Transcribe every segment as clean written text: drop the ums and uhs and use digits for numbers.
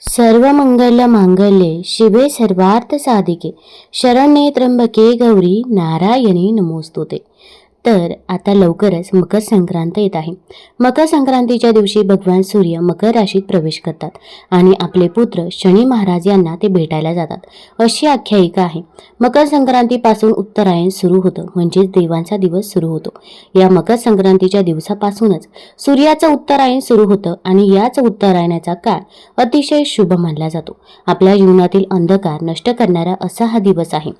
सर्वमंगल मांगल्ये शिवे सर्वार्थ साधिके शरण्ये त्र्यंबके गौरी नारायणी नमोस्तुते। तर आता लवकरच मकर संक्रांत येत आहे। मकर संक्रांतीच्या दिवशी भगवान सूर्य मकर राशीत प्रवेश करतात आणि आपले पुत्र शनी महाराज यांना ते भेटायला जातात, अशी आख्यायिका आहे। मकर संक्रांतीपासून उत्तरायण सुरू होतं, म्हणजेच देवांचा दिवस सुरू होतो। या मकर संक्रांतीच्या दिवसापासूनच सूर्याचं उत्तरायण सुरू होतं आणि याच उत्तरायणाचा काळ अतिशय शुभ मानला जातो। आपल्या जीवनातील अंधकार नष्ट करणारा असा हा दिवस आहे।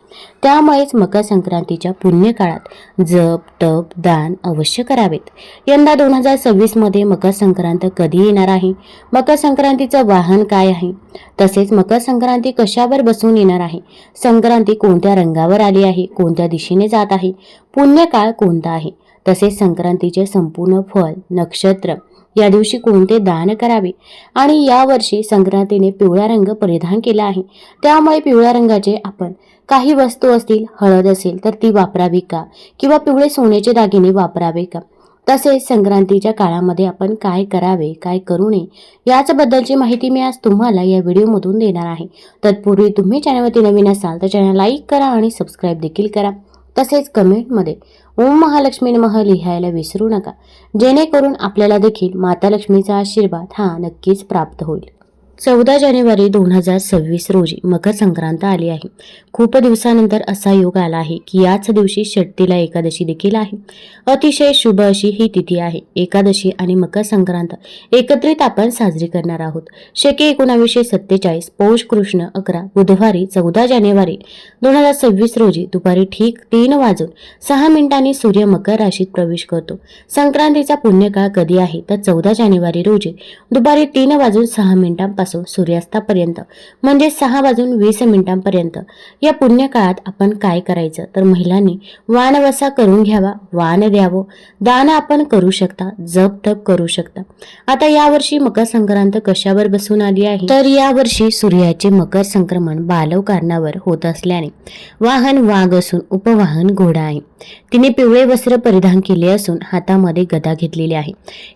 त्यामुळेच मकर संक्रांतीच्या पुण्य काळात जप तप दान अवश्य करावेत। यंदा 2026 मध्ये मकर संक्रांत कधी येणार आहे, मकर संक्रांतीचं वाहन काय आहे, तसेच मकर संक्रांती कशावर बसून येणार आहे, संक्रांती कोणत्या रंगावर आली आहे, कोणत्या दिशेने जात आहे, पुण्यकाळ कोणता आहे, तसेच संक्रांतीचे संपूर्ण फळ नक्षत्र, या दिवशी कोणते दान करावे आणि या वर्षी संक्रांतीने पिवळा रंग परिधान केला आहे, त्यामुळे पिवळ्या रंगाचे आपण काही वस्तू असतील, हळद असेल तर ती वापरावी का, किंवा पिवळे सोन्याचे दागिने वापरावे का, तसेच संक्रांतीच्या काळामध्ये आपण काय करावे काय करू नये याचबद्दलची माहिती मी आज तुम्हाला या व्हिडिओमधून देणार आहे। तत्पूर्वी तुम्ही चॅनलवरती नवीन असाल तर चॅनल लाईक करा आणि सबस्क्राईब देखील करा। तसेच कमेंटमध्ये ओम महालक्ष्मी नमः लिहायला विसरू नका, जेणेकरून आपल्याला देखील माता लक्ष्मीचा आशीर्वाद हा नक्कीच प्राप्त होईल। 14 जानेवारी 2026 रोजी मकर संक्रांत आली आहे। खूप दिवसानंतर असा योग आला आहे की याच दिवशी षष्ठीला एकादशी देखील आहे। अतिशय शुभ अशी ही तिथी आहे। एकादशी आणि मकर संक्रांत एकत्रित आपण साजरी करणार आहोत। शके 1947 पौष कृष्ण 11 बुधवारी 14 जानेवारी 2026 रोजी दुपारी ठीक 3:06 सूर्य मकर राशीत प्रवेश करतो। संक्रांतीचा पुण्यकाळ कधी आहे तर 14 जानेवारी रोजी दुपारी 3:06 सूर्यास्तापर्यंत, म्हणजे 6:20 या पुण्यकाळात आपण काय करायचं तर महिलांनी वाणवसा करून घ्यावा, वाण द्यावं, दान आपण करू शकता, जप तप करू शकता। आता यावर्षी मकर संक्रांत कशावर बसून आली आहे तर यावर्षी सूर्याचे मकर संक्रमण बालव कारणावर होत असल्याने वाहन वाघ असून उपवाहन घोडा आहे। तिने पिवळे वस्त्र परिधान केले असून हातामध्ये गदा घेतलेली आहे,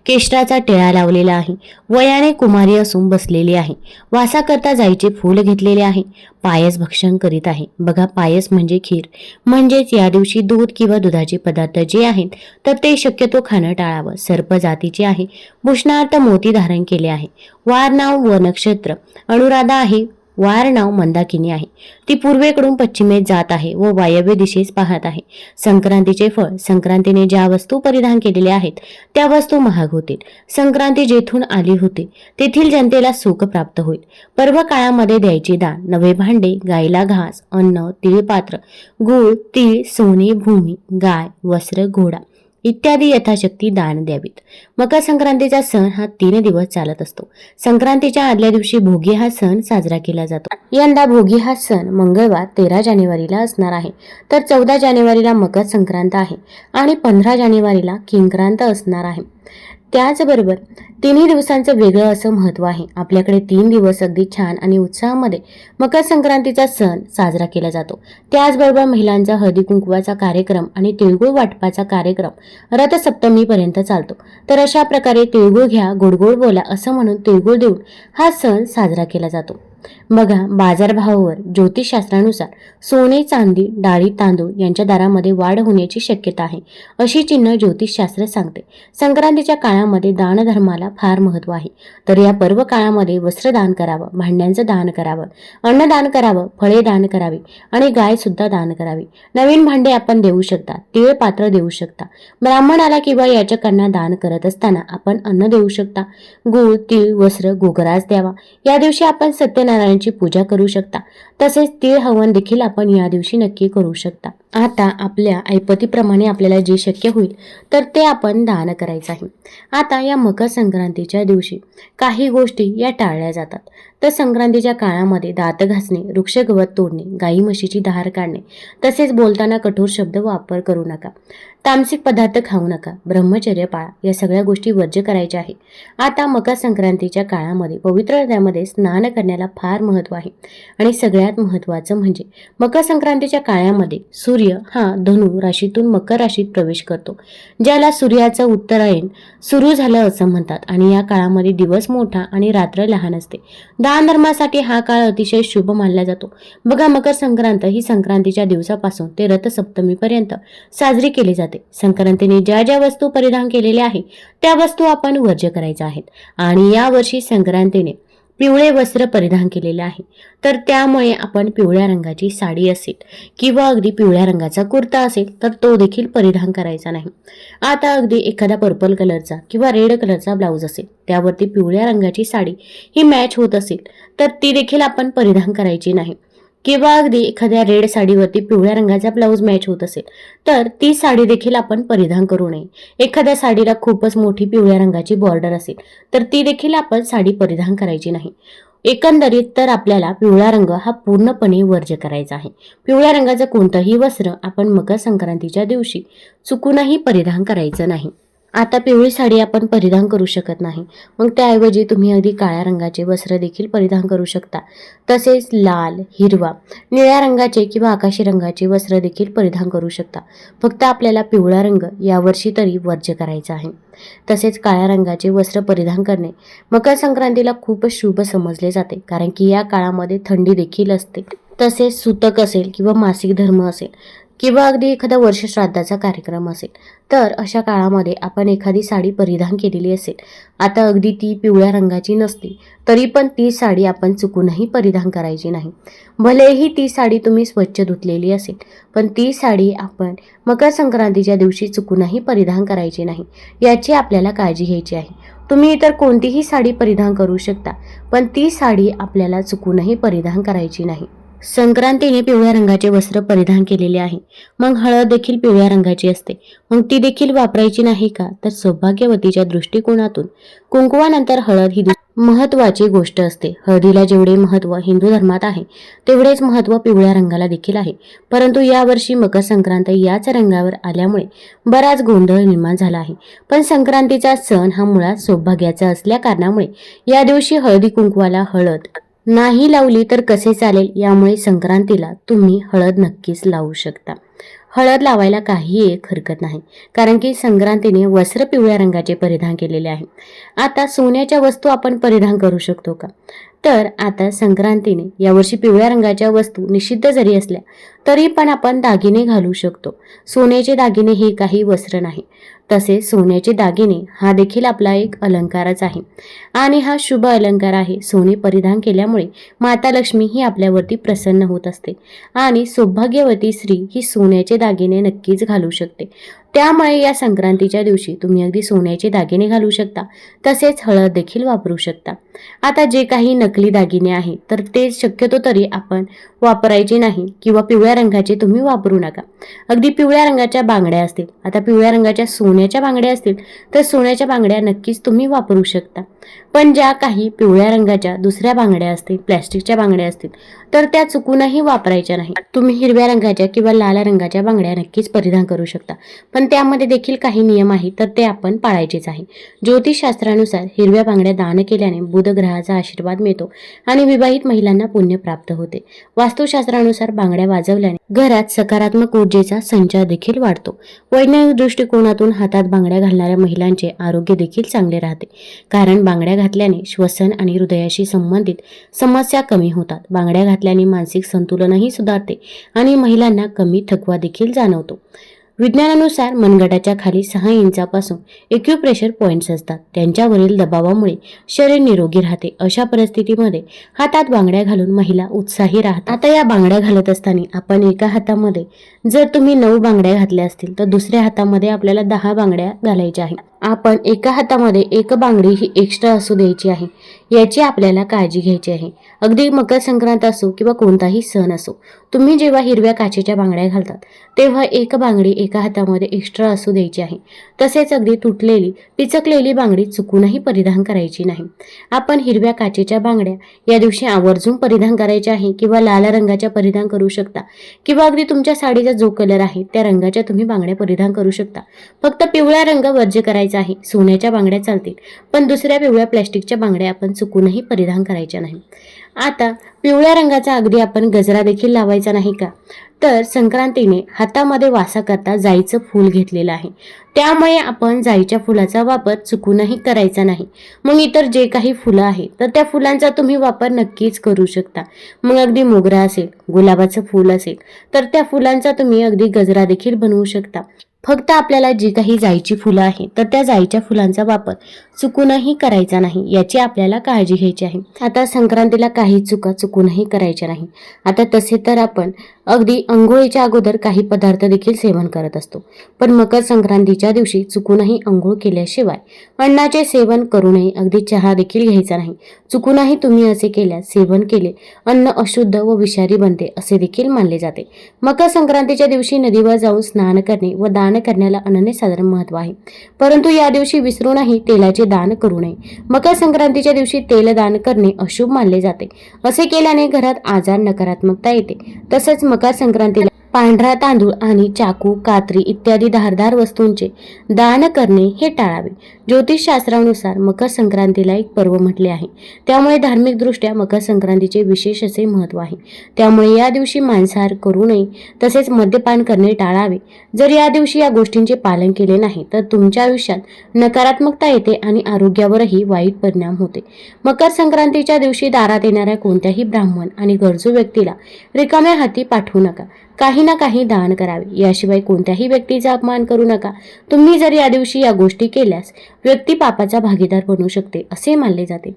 केशराचा टिळा लावलेला आहे, वयाने कुमारी असून बसलेली आहे, वासा करता जायचे फूल घेतलेले आहे, पायस भक्षण करीत आहे। बघा, पायस म्हणजे खीर, म्हणजेच या दिवशी दूध किंवा दुधाचे पदार्थ जे आहेत तर ते शक्यतो खाणं टाळावं। सर्प जातीचे आहे, भूषणार्थ मोती धारण केले आहे, वार नाव व नक्षत्र अनुराधा आहे, वार नाव मंदाकिनी आहे, ती पूर्वेकडून पश्चिमेत जात आहे व वायव्य दिशेस पाहत आहे। संक्रांतीचे फळ, संक्रांतीने ज्या वस्तू परिधान केलेल्या आहेत त्या वस्तू महाग होतील। संक्रांती जेथून आली होती तेथील जनतेला सुख प्राप्त होईल। पर्व काळामध्ये द्यायचे दान, नवे भांडे, गायला घास, अन्न, तिळपात्र, गूळ, तीळ, सोने, भूमी, गाय, वस्त्र, घोडा इत्यादी यथाशक्ती दान द्यावीत। मकर संक्रांतीचा सण हा 3 दिवस चालत असतो। संक्रांतीच्या आदल्या दिवशी भोगी हा सण साजरा केला जातो। यंदा भोगी हा सण मंगळवार 13 जानेवारीला असणार आहे, तर 14 जानेवारीला मकर संक्रांत आहे आणि 15 जानेवारीला किंक्रांत असणार आहे। त्याचबरोबर तिन्ही दिवसांचं वेगळं असं महत्त्व आहे। आपल्याकडे 3 दिवस अगदी छान आणि उत्साहामध्ये मकर संक्रांतीचा सण साजरा केला जातो। त्याचबरोबर महिलांचा हळदी कुंकवाचा कार्यक्रम आणि तिळगुळ वाटपाचा कार्यक्रम रथसप्तमीपर्यंत चालतो। तर अशा प्रकारे तिळगुळ घ्या गोडगोड बोला असं म्हणून तिळगुळ देऊन हा सण साजरा केला जातो। बघा, बाजारभावावर ज्योतिषशास्त्रानुसार सोने, चांदी, डाळी, तांदूळ यांच्या दरामध्ये वाढ होण्याची शक्यता आहे, अशी चिन्ह ज्योतिषशास्त्र सांगते। संक्रांतीच्या काळामध्ये दानधर्माला फार महत्त्व आहे, तर या पर्व काळामध्ये वस्त्रदान करावं, भांड्यांचं दान करावं, अन्नदान करावं, फळे दान करावी आणि गाय सुद्धा दान करावी। नवीन भांडे आपण देऊ शकता, तीळ पात्र देऊ शकता, ब्राह्मणाला किंवा याचकांना दान करत असताना आपण अन्न देऊ शकता, गूळ, तीळ, वस्त्र, गोगराज द्यावा। या दिवशी आपण सत्यनारायणाची पूजा करू शकता, तसेच तीळ हवन देखील आपण या दिवशी नक्की करू शकता। आता आपल्या ऐपतीप्रमाणे आपल्याला जे शक्य होईल तर ते आपण दान करायचं आहे। आता या मकर संक्रांतीच्या दिवशी काही गोष्टी या टाळल्या जातात, तर संक्रांतीच्या काळामध्ये दात घासणे, वृक्ष गवत तोडणे, गाई म्हशीची धार काढणे, तसेच बोलताना कठोर शब्द वापर करू नका, तामसिक पदार्थ खाऊ नका, ब्रह्मचर्य पाळा, या सगळ्या गोष्टी वर्ज्य करायच्या आहे। आता मकर संक्रांतीच्या काळामध्ये पवित्र नद्यामध्ये स्नान करण्याला फार महत्त्व आहे आणि सगळ्यात महत्त्वाचं म्हणजे मकर संक्रांतीच्या काळामध्ये सूर्य सूर्य हा धनु राशीतून मकर राशीत प्रवेश करतो, ज्याला सूर्याचं उत्तरायण सुरू झालं असं म्हणतात. आणि या काळामध्ये दिवस मोठा आणि रात्र लहान असते. दान धर्मासाठी हा काळ अतिशय शुभ मानला जातो. बघा, मकर संक्रांत ही संक्रांतीच्या दिवसापासून ते रथसप्तमीपर्यंत साजरी केली जाते. संक्रांतीने ज्या ज्या वस्तू परिधान केलेल्या आहे त्या वस्तू आपण वर्ज्य करायच्या आहेत. आणि या वर्षी संक्रांतीने पिवळे वस्त्र परिधान केलेले आहे, तर त्यामुळे आपण पिवळ्या रंगाची साडी असेल किंवा अगदी पिवळ्या रंगाचा कुर्ता असेल तर तो देखील परिधान करायचा नाही. आता अगदी एखादा पर्पल कलरचा किंवा रेड कलरचा ब्लाऊज असेल, त्यावरती पिवळ्या रंगाची साडी ही मॅच होत असेल तर ती देखील आपण परिधान करायची नाही. किंवा अगदी एखाद्या रेड साडीवरती पिवळ्या रंगाचा ब्लाऊज मॅच होत असेल तर ती साडी देखील आपण परिधान करू नये. एखाद्या साडीला खूपच मोठी पिवळ्या रंगाची बॉर्डर असेल तर ती देखील आपण साडी परिधान करायची नाही. एकंदरीत तर आपल्याला पिवळा रंग हा पूर्णपणे वर्ज्य करायचा आहे. पिवळ्या रंगाचं कोणतंही वस्त्र आपण मकर संक्रांतीच्या दिवशी चुकूनही परिधान करायचं नाही. आता पिवळी साडी आपण परिधान करू शकत नाही, मग त्याऐवजी तुम्ही अगदी काळ्या रंगाचे वस्त्र देखील परिधान करू शकता. तसेच लाल, हिरवा, निळ्या रंगाचे किंवा आकाशी रंगाचे वस्त्र देखील परिधान करू शकता. फक्त आपल्याला पिवळा रंग यावर्षी तरी वर्ज्य करायचा आहे. तसेच काळ्या रंगाचे वस्त्र परिधान करणे मकर संक्रांतीला खूपच शुभ समजले जाते, कारण की या काळामध्ये थंडी देखील असते. तसेच सुतक असेल किंवा मासिक धर्म असेल किंवा अगदी एखादा वर्ष श्राद्धाचा कार्यक्रम असेल तर अशा काळामध्ये आपण एखादी साडी परिधान केलेली असेल, आता अगदी ती पिवळ्या रंगाची नसली तरी पण ती साडी आपण चुकूनही परिधान करायची नाही. भलेही ती साडी तुम्ही स्वच्छ धुतलेली असेल पण ती साडी आपण मकर संक्रांतीच्या दिवशी चुकूनही परिधान करायची नाही, याची आपल्याला काळजी घ्यायची आहे. तुम्ही इतर कोणतीही साडी परिधान करू शकता पण ती साडी आपल्याला चुकूनही परिधान करायची नाही. संक्रांतीने पिवळ्या रंगाचे वस्त्र परिधान केलेले आहे, मग हळद देखील पिवळ्या रंगाची असते, मग ती देखील वापरायची नाही का? तर सौभाग्यवतीच्या दृष्टिकोनातून कुंकवानंतर हळद ही महत्वाची गोष्ट असते. हळदीला जेवढे महत्व हिंदू धर्मात आहे तेवढेच महत्व पिवळ्या रंगाला देखील आहे. परंतु यावर्षी मकर संक्रांत याच रंगावर आल्यामुळे बराच गोंधळ निर्माण झाला आहे. पण संक्रांतीचा सण हा मुळात सौभाग्याचा असल्या कारणामुळे या दिवशी हळदी कुंकवाला हळद नाही लावली तर कसे चालेल, यामुळे संक्रांतीला तुम्ही हळद नक्कीच लावू शकता. हळद लावायला काही एक हरकत नाही, कारण की संक्रांतीने वस्त्र पिवळ्या रंगाचे परिधान केलेले आहे. आता सोन्याच्या वस्तू आपण परिधान करू शकतो का? तर आता संक्रांतीने यावर्षी पिवळ्या रंगाच्या वस्तू निषिद्ध जरी असल्या तरी पण आपण दागिने घालू शकतो. सोन्याचे दागिने हे काही वस्त्र नाही. तसेच सोन्याचे दागिने हा देखील आपला एक अलंकारच आहे आणि हा शुभ अलंकार आहे. सोने परिधान केल्यामुळे माता लक्ष्मी ही आपल्यावरती प्रसन्न होत असते आणि सौभाग्यवती स्त्री ही सोन्याचे दागिने नक्कीच घालू शकते. त्यामुळे या संक्रांतीच्या दिवशी तुम्ही अगदी सोन्याचे दागिने घालू शकता, तसेच हळद देखील वापरू शकता. आता जे काही नकली दागिने आहेत तर ते शक्यतो तरी आपण वापरायचे नाही किंवा पिवळ्या रंगाचे तुम्ही वापरू नका. अगदी पिवळ्या रंगाच्या बांगड्या असतील, आता पिवळ्या रंगाच्या सोन्याच्या बांगड्या असतील तर सोन्याच्या बांगड्या नक्कीच तुम्ही वापरू शकता. पण ज्या काही पिवळ्या रंगाच्या दुसऱ्या बांगड्या असतील, प्लॅस्टिकच्या बांगड्या असतील तर त्या चुकूनही वापरायच्या नाही. तुम्ही हिरव्या रंगाच्या किंवा लाल रंगाच्या बांगड्या नक्कीच परिधान करू शकता, पण त्यामध्ये देखील काही नियम आहेत तर ते आपण पाळायचेच आहे. ज्योतिषशास्त्रानुसार हिरव्या बांगड्या दान केल्याने बुध ग्रहाचा आशीर्वाद मिळतो आणि विवाहित महिलांना पुण्य प्राप्त होते. वास्तुशास्त्रानुसार बांगड्या वाजवल्याने घरात सकारात्मक ऊर्जेचा संचार देखील वाढतो. वैज्ञानिक दृष्टिकोनातून हातात बांगड्या घालणाऱ्या महिलांचे आरोग्य देखील चांगले राहते, कारण बांगड्या घातल्याने श्वसन आणि हृदयाशी संबंधित समस्या कमी होतात. बांगड्या घातल्याने मानसिक संतुलनही सुधारते आणि महिलांना कमी थकवा देखील जाणवतो. विज्ञानानुसार मनगटाच्या खाली 6 इंचापासून एक्युप्रेशर पॉइंट्स असतात. त्यांच्यावरील दबावामुळे शरीर निरोगी राहते. अशा परिस्थितीमध्ये हातात बांगड्या घालून महिला उत्साही राहतात. आता या बांगड्या घालत असताना आपण एका हातामध्ये जर तुम्ही 9 बांगड्या घातल्या असतील तर दुसऱ्या हातामध्ये आपल्याला 10 बांगड्या घालायच्या आहेत. आपण एका हातामध्ये एक बांगडी ही एक्स्ट्रा असू द्यायची आहे, याची आपल्याला काळजी घ्यायची आहे. अगदी मकर संक्रांत असो किंवा कोणताही सण असो, तुम्ही जेव्हा हिरव्या काचेच्या बांगड्या घालतात तेव्हा एक बांगडी एका हातामध्ये एक्स्ट्रा असू द्यायची आहे. तसेच अगदी तुटलेली पिचकलेली बांगडी चुकूनही परिधान करायची नाही. आपण हिरव्या काचेच्या बांगड्या या दिवशी आवर्जून परिधान करायच्या आहे किंवा लाल रंगाच्या परिधान करू शकता किंवा अगदी तुमच्या साडीचा जो कलर आहे त्या रंगाच्या तुम्ही बांगड्या परिधान करू शकता. फक्त पिवळा रंग वर्ज्य करायचा करायचा आहे. सोन्याच्या बांगड्या चालतील, पण दुसऱ्या पिवळ्या प्लॅस्टिकच्या बांगड्या आपण चुकूनही परिधान करायच्या नाही. आता पिवळ्या रंगाचा अगदी आपण गजरा देखील लावायचा नाही का? तर संक्रांतीने हातामध्ये वासा करता जाईचं फूल घेतलेलं आहे, त्यामुळे आपण जाईच्या फुलाचा वापर चुकूनही करायचा नाही. मग इतर जे काही फुलं आहेत तर त्या फुलांचा तुम्ही वापर नक्कीच करू शकता. मग अगदी मोगरा असेल, गुलाबाचं फूल असेल तर त्या फुलांचा तुम्ही अगदी गजरा देखील बनवू शकता. फक्त आपल्याला जी काही जाईची फुलं आहेत तर त्या जाईच्या फुलांचा वापर चुकूनही करायचा नाही, याची आपल्याला काळजी घ्यायची आहे. आता संक्रांतीला काही चुका चुकूनही करायच्या नाही. आता तसे तर आपण अगदी अंघोळीच्या अगोदर काही पदार्थ देखील सेवन करत असतो, पण मकर संक्रांतीच्या दिवशी चुकूनही अंघोळ केल्याशिवाय अन्नाचे सेवन करू नये. अगदी चहा देखील घ्यायचा नाही. चुकूनही तुम्ही असे केल्यास सेवन केले अन्न अशुद्ध व विषारी बनते असे देखील मानले जाते. मकर संक्रांतीच्या दिवशी नदीवर जाऊन स्नान करणे व दान करण्याला अनन्यसाधारण महत्त्व आहे, परंतु या दिवशी विसरूनही तेलाचे दान करू नये. मकर संक्रांतीच्या दिवशी तेल दान करणे अशुभ मानले जाते. असे केल्याने घरात आजार, नकारात्मकता येते. तसेच मकर संक्रांतीला पांढरा तांदूळ आणि चाकू, कात्री इत्यादी धारदार वस्तूंचे दान करणे हे टाळावे. ज्योतिषशास्त्रानुसार मकर संक्रांतीला एक पर्व म्हटले आहे, त्यामुळे धार्मिकदृष्ट्या मकर संक्रांतीचे विशेष असे महत्त्व आहे. त्यामुळे या दिवशी मांसाहार करू नये, तसेच मद्यपान करणे टाळावे. जर या दिवशी या गोष्टींचे पालन केले नाही तर तुमच्या आयुष्यात नकारात्मकता येते आणि आरोग्यावरही वाईट परिणाम होते. मकर संक्रांतीच्या दिवशी दारात येणाऱ्या कोणत्याही ब्राह्मण आणि गरजू व्यक्तीला रिकाम्या हाती पाठवू नका. काही ना काही दान करावे. याशिवाय कोणत्याही व्यक्तीचा अपमान करू नका. तुम्ही जर या दिवशी या गोष्टी केल्यास व्यक्ती पापाचा भागीदार बनू शकते असे मानले जाते.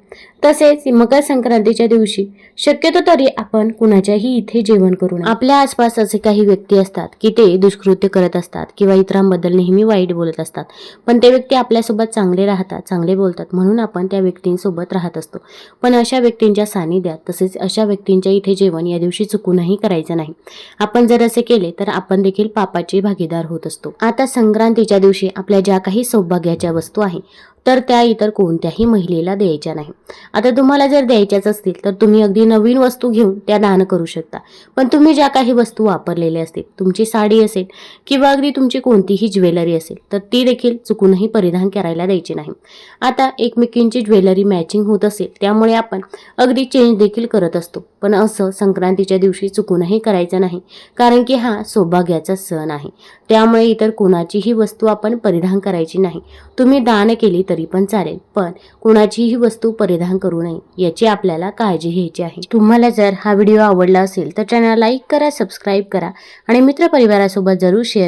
तसेच मकर संक्रांतीच्या दिवशी शक्यतो तरी आपण कुणाच्याही इथे जेवण करू नये. आपल्या आसपास असे काही व्यक्ती असतात की ते दुष्कृत्य करत असतात किंवा इतरांबद्दल नेहमी वाईट बोलत असतात, पण ते व्यक्ती आपल्यासोबत चांगले राहतात, चांगले बोलतात, म्हणून आपण त्या व्यक्तींसोबत राहत असतो. पण अशा व्यक्तींच्या सानिध्यात तसेच अशा व्यक्तींच्या इथे जेवण या दिवशी चुकूनही करायचं नाही. आपण जर असे केले तर आपण देखील पापाचे भागीदार होत असतो. आता संक्रांतीच्या दिवशी आपल्या ज्या काही सौभाग्याच्या वस्तू आहेत तर त्या इतर कोणत्याही महिलेला द्यायच्या नाही. आता तुम्हाला जर द्यायच्याच असतील तर तुम्ही अगदी नवीन वस्तू घेऊन त्या दान करू शकता, पण तुम्ही ज्या काही वस्तू वापरलेल्या असतील, तुमची साडी असेल किंवा अगदी तुमची कोणतीही ज्वेलरी असेल तर ती देखील चुकूनही परिधान करायला द्यायची नाही. आता एकमेकींची ज्वेलरी मॅचिंग होत असेल त्यामुळे आपण अगदी चेंज देखील करत असतो, पण असं संक्रांतीच्या दिवशी चुकूनही करायचं नाही, कारण की हा सौभाग्याचा सण आहे. त्यामुळे इतर कोणाचीही वस्तू आपण परिधान करायची नाही. तुम्ही दान केली तरी पण चालेल, पण कोणाचीही वस्तू परिधान करू नये याची आपल्याला काळजी घ्यायची आहे. तुम्हाला जर हा व्हिडिओ आवडला असेल तर चॅनल लाईक करा, सबस्क्राईब करा आणि मित्रपरिवारासोबत जरूर शेअर